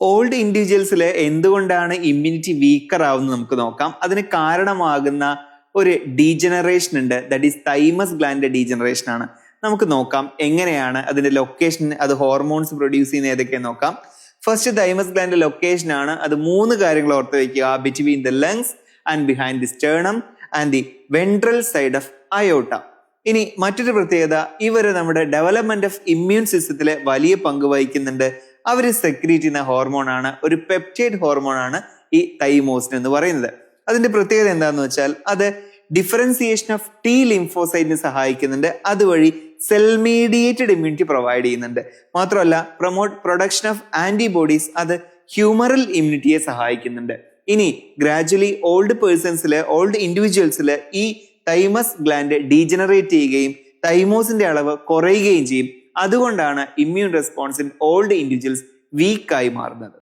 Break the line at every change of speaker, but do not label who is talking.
Old ഇൻഡിവിജ്വൽസിൽ എന്തുകൊണ്ടാണ് immunity weaker ആവുന്നത് നമുക്ക് നോക്കാം. അതിന് കാരണമാകുന്ന ഒരു ഡീജനറേഷൻ ഉണ്ട്, that is thymus gland degeneration ആണ്. നമുക്ക് നോക്കാം എങ്ങനെയാണ് അതിന്റെ ലൊക്കേഷൻ, അത് ഹോർമോൺസ് പ്രൊഡ്യൂസ് ചെയ്യുന്ന ഏതൊക്കെ നോക്കാം. ഫസ്റ്റ് തൈമസ് ഗ്ലാൻഡ് ലൊക്കേഷൻ ആണ്. അത് 3 കാര്യങ്ങൾ ഓർത്ത് വെക്കുക: between the lungs and behind the sternum and the ventral side of അയോട്ട. ഇനി മറ്റൊരു പ്രത്യേകത, ഇവര് നമ്മുടെ ഡെവലപ്മെന്റ് ഓഫ് ഇമ്മ്യൂൺ സിസ്റ്റത്തില് വലിയ പങ്ക് വഹിക്കുന്നുണ്ട്. അവർ സെക്രീറ്റ് ചെയ്യുന്ന ഹോർമോൺ ആണ്, ഒരു പെപ്റ്റൈഡ് ഹോർമോൺ ആണ് ഈ തൈമോസിൻ എന്ന് പറയുന്നത്. അതിന്റെ പ്രത്യേകത എന്താണെന്ന് വെച്ചാൽ അത് ഡിഫറൻസിയേഷൻ ഓഫ് ടി ലിംഫോസൈറ്റിനെ സഹായിക്കുന്നുണ്ട്. അതുവഴി സെൽ മീഡിയേറ്റഡ് ഇമ്മ്യൂണിറ്റി പ്രൊവൈഡ് ചെയ്യുന്നുണ്ട്. മാത്രമല്ല പ്രൊഡക്ഷൻ ഓഫ് ആന്റിബോഡീസ്, അത് ഹ്യൂമറൽ ഇമ്മ്യൂണിറ്റിയെ സഹായിക്കുന്നുണ്ട്. ഇനി ഗ്രാജുവലി ഓൾഡ് ഇൻഡിവിജ്വൽസില് ഈ തൈമസ് ഗ്ലാൻഡ് ഡീജനറേറ്റ് ചെയ്യുകയും തൈമോസിന്റെ അളവ് കുറയുകയും ചെയ്യും. അതുകൊണ്ടാണ് immune response in old individuals വീക്കായി മാറുന്നത്.